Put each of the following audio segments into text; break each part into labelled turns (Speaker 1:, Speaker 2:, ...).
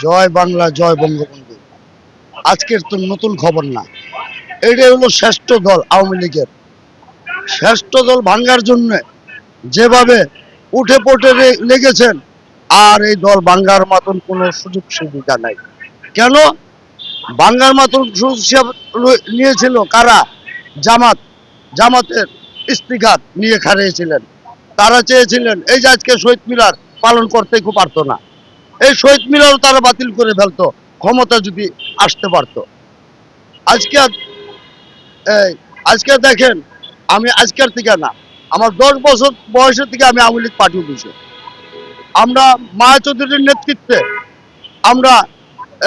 Speaker 1: জয় বাংলা, জয় বঙ্গবন্ধু। আজকের তো নতুন খবর না, এটাই হলো শ্রেষ্ঠ দল আওয়ামী লীগের। শ্রেষ্ঠ দল ভাঙ্গার জন্য যেভাবে উঠে পড়ে লেগেছেন, আর এই দল ভাঙ্গার মতন কোনো সুযোগ সুবিধা নাই। কেন ভাঙ্গার মতন সুযোগ নিয়েছিল কারা? জামাতের ইস্তিকার নিয়ে খাড়িয়েছিলেন। তারা চেয়েছিলেন এই যে আজকে শহীদ মিনার পালন করতে খুব পারতো না, এই শহীদ মিনারও তারা বাতিল করে ফেলতো ক্ষমতা যদি আসতে পারতো। আজকে আজকে দেখেন, আমি আজকের থেকে না, আমার 10 বছর বয়সের থেকে আমি আওয়ামী লীগ পার্টি অফিসে, আমরা মায়া চৌধুরীর নেতৃত্বে আমরা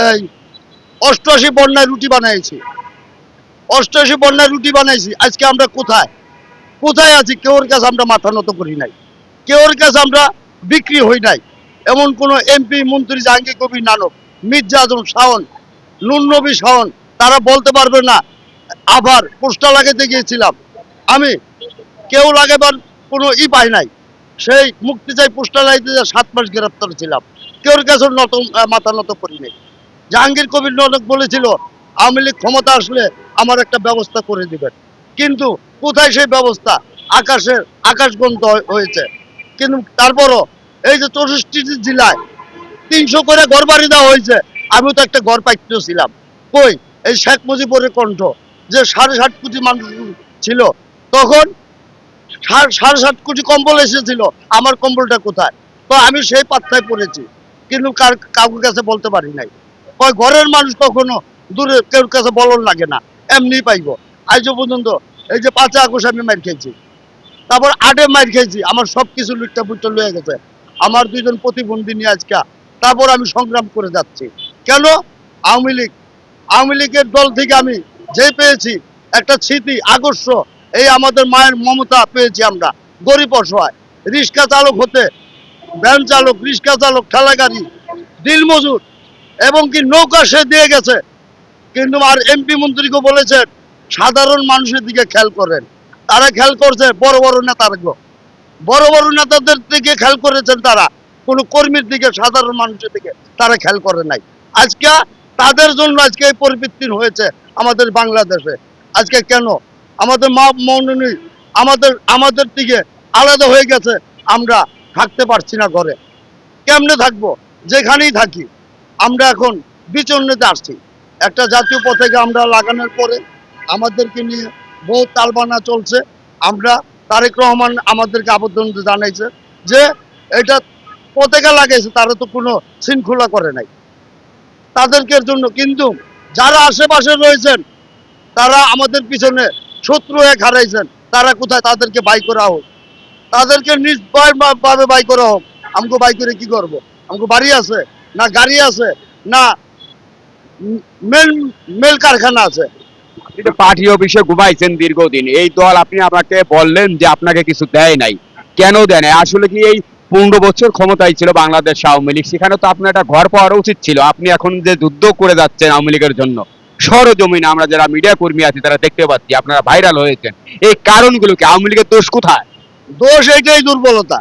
Speaker 1: এই 88 বন্যায় রুটি বানাইছি, 88 বন্যায় রুটি বানাইছি। আজকে আমরা কোথায় কোথায় আছি? কেউর কাছে আমরা মাথা নত করি নাই, কেউর কাছে আমরা বিক্রি হই নাই। এমন কোন এমপি মন্ত্রী জাহাঙ্গীর কবির নানক, মির্জা আজম শাওন, নুর নবী শাওন তারা বলতে পারবে না আবার পোস্টার লাগাতে গিয়েছিলাম আমি, কেউ লাগাবার কোনো পাই নাই। সেই মুক্তি চাই পোস্টার লাগাইতে 7 মাস গ্রেফতার ছিলাম, কেউর কাছে মাথা নত করি নাই। জাহাঙ্গীর কবির নানক বলেছিল আওয়ামী লীগ ক্ষমতা আসলে আমার একটা ব্যবস্থা করে দিবেন, কিন্তু কোথায় সেই ব্যবস্থা? আকাশগন্ত হয়েছে। কিন্তু তারপরও এই যে 64 জেলায় 300 করে ঘর বাড়ি দেওয়া হয়েছে, আমিও তো একটা ঘর পাইতেছিলাম। কই এই শেখ মুজিবুরের কণ্ঠ যে 7.5 কোটি মানুষ ছিল, তখন 7.5 কোটি কম্বল এসেছিল, আমার কম্বলটা কোথায়? তো আমি সেই পাত্তায় পড়েছি, কিন্তু কাউকে কাছে বলতে পারি নাই। ওই ঘরের মানুষ কখনো দূরে কেউ কাছে বলন লাগে না, এমনি পাইব। আজও পর্যন্ত এই যে 5 আগস্ট আমি মার খেয়েছি, তারপর 8-এ মার খেয়েছি, আমার সবকিছু লুটটা বুটটা লয়ে গেছে, আমার 2 জন প্রতিবন্ধী নিয়ে আজকে। তারপর আমি সংগ্রাম করে যাচ্ছি। কেন? আওয়ামী লীগের দল থেকে আমি যে পেয়েছি একটা স্মৃতি আদর্শ, এই আমাদের মায়ের মমতা পেয়েছি আমরা। গরিব অসহায় রিক্সা চালক হতে ভ্যান চালক, রিক্সা চালক, ঠেলা গাড়ি, দিলমজুর, এবং কি নৌকা সে দিয়ে গেছে। কিন্তু আর এমপি মন্ত্রীকে বলেছেন সাধারণ মানুষের দিকে খেয়াল করেন, তারা খেয়াল করছে বড় বড় নেতারা, বড় বড় নেতাদের দিকে খেয়াল করেছেন তারা, কোনো কর্মীর দিকে, সাধারণ মানুষের দিকে তারা খেয়াল করে নাই। আজকে তাদের জন্য আজকে এই পরিবর্তন হয়েছে আমাদের বাংলাদেশে। আজকে কেন আমাদের মা মৌনী আমাদের দিকে আলাদা হয়ে গেছে, আমরা থাকতে পারছি না ঘরে। কেমনে থাকবো? যেখানেই থাকি আমরা এখন বিচন্নতে আসছি। একটা জাতীয় পতাকা আমরা লাগানোর পরে আমাদেরকে নিয়ে বহু তালবানা চলছে। আমরা তারেক রহমান আমাদেরকে আবেদন জানাইছে যে এটা পতাকা লাগাইছে, তারা তো কোনো শৃঙ্খলা করে নাই তাদেরকে জন্য। কিন্তু যারা আশেপাশে রয়েছেন তারা আমাদের পিছনে শত্রু হয়ে খাড়াইছেন, তারা কোথায়? তাদেরকে বাই করা হোক, তাদেরকে নির্ভয়ভাবে বাই করা হোক। আমাকে বাই করে কি করব? আমাকে বাড়ি আছে না, গাড়ি আছে না, মেল কারখানা আছে?
Speaker 2: আপনি তো পার্টি অফিসে ঘুমাইছেন দীর্ঘদিন, এই দল আপনি আমাকে বললেন যে আপনাকে কিছু দেয় নাই, কেন দেয় নাই? আসলে কি এই 15 বছর ক্ষমতায় ছিল বাংলাদেশ আওয়ামী লীগ, সেখানে তো আপনার একটা ঘর পাওয়ার উচিত ছিল। আপনি এখন যে যুদ্ধ করে যাচ্ছেন আওয়ামী লীগের জন্য, সরজমিনে আমরা যারা মিডিয়া কর্মী আছি তারা দেখতে পাচ্ছি আপনারা ভাইরাল হয়েছেন। এই কারণগুলো কি? আওয়ামী লীগের দোষ কোথায়?
Speaker 1: দোষ এইটাই, দুর্বলতা।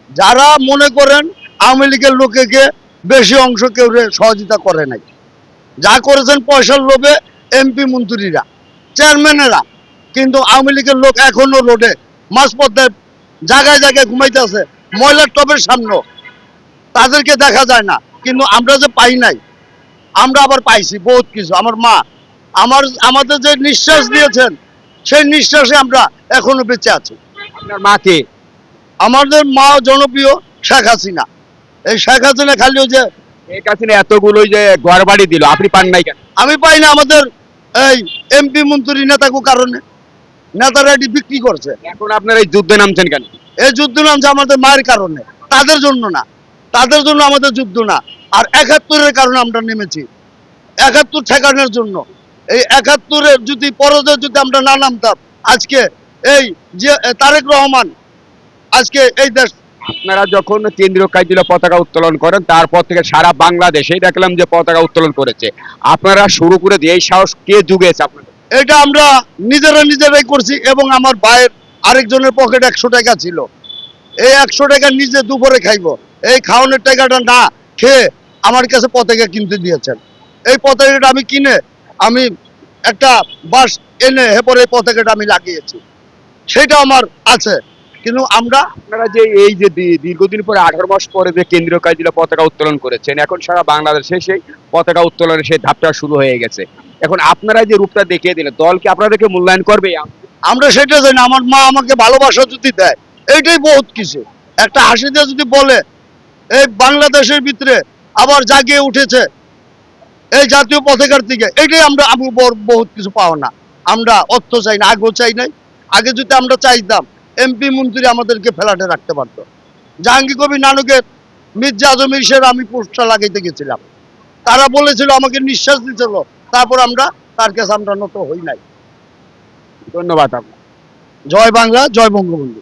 Speaker 1: যারা মনে করেন আওয়ামী লীগের লোকেকে বেশি অংশ কেউ সহযোগিতা করে নাই, যা করেছেন পয়সার লোভে এমপি মন্ত্রীরা, চেয়ারম্যানেরা। কিন্তু আওয়ামী লীগের লোক এখনো রোডে মাঝপথে জায়গায় জায়গায় ঘুমাইতে আছে, ময়লার টবের সামনে, তাদেরকে দেখা যায় না। কিন্তু আমরা যে পাই নাই, আমরা আবার পাইছি বহুত কিছু। আমার মা আমাদের যে নিঃশ্বাস দিয়েছেন, সেই নিঃশ্বাসে আমরা এখনো বেঁচে আছি।
Speaker 2: আপনার মাকে?
Speaker 1: আমাদের মা জনপ্রিয় শেখ হাসিনা। এই শেখ হাসিনা খালি ওই যে
Speaker 2: এই কাছে এতগুলোই যে ঘর বাড়ি দিল, আপনি পান নাই কেন?
Speaker 1: আমি পাই না, আমাদের এই এমপি মন্ত্রী নেতাকে কারণে নেতারা এটি বিক্রি করছে।
Speaker 2: এখন আপনারা এই যুদ্ধে নামছেন কেন?
Speaker 1: এই যুদ্ধ নামছে আমাদের মায়ের কারণে, তাদের জন্য না, তাদের জন্য আমাদের যুদ্ধ না। আর 71-এর কারণে আমরা নেমেছি, 71 ঠেকানোর জন্য। এই 71-এর যদি পরাজয় যদি আমরা না নামতাম, আজকে এই যে তারেক রহমান আজকে এই দেশ।
Speaker 2: আপনারা যখন কেন্দ্রীয় কার্যালয়ে পতাকা উত্তোলন করেন, তারপর থেকে সারা বাংলাদেশেই দেখলাম যে পতাকা উত্তোলন করেছে। আপনারা শুরু করে দিয়ে এই সাহস কে জুগিয়েছে আপনাদের?
Speaker 1: এটা আমরা নিজেরাই করছি, এবং আমার ভাইয়ের আরেকজনের পকেটে 100 টাকা ছিল, এই 100 টাকা নিজে দুপুরে খাইবো, এই খাওয়ানোর টাকাটা না খেয়ে আমার কাছে পতাকা কিনতে দিয়েছেন। এই পতাকাটা আমি কিনে আমি একটা বাস এনে এরপরে এই পতাকাটা আমি লাগিয়েছি, সেটা আমার আছে। কিন্তু আমরা
Speaker 2: আপনারা যে এই যে দীর্ঘদিন পরে 18 মাস পরে যে কেন্দ্রীয় কার্যালয়ে পতাকা উত্তোলন করেছেন, এখন সারা বাংলাদেশে সেই পতাকা উত্তোলনের সেই ধাপটা শুরু হয়ে গেছে। এখন আপনারা যে রূপটা দেখিয়ে দিলেন, দল কি আপনাদেরকে মূল্যায়ন করবে?
Speaker 1: আমরা সেটা জানি না। আমার মা আমাকে ভালোবাসা যদি দেয়, এইটাই বহুত কিছু। একটা হাসি দিয়ে যদি বলে এই বাংলাদেশের ভিতরে আবার জাগিয়ে উঠেছে এই জাতীয় পতাকার দিকে, এটাই আমরা বহুত কিছু পাও না। আমরা অর্থ চাই না, আগেও চাই নাই। আগে যদি আমরা চাইতাম, এমপি মন্ত্রী আমাদেরকে ফ্ল্যাটে রাখতে পারতো। জাহাঙ্গীর কবির নানকের মির্জা আজম ইসের আমি পোস্টার লাগাইতে গেছিলাম, তারা বলেছিল, আমাকে নিঃশ্বাস দিয়েছিল, তারপর আমরা তার কাছে আমরা নত হই নাই।
Speaker 2: ধন্যবাদ আপনাকে।
Speaker 1: জয় বাংলা, জয় বঙ্গবন্ধু।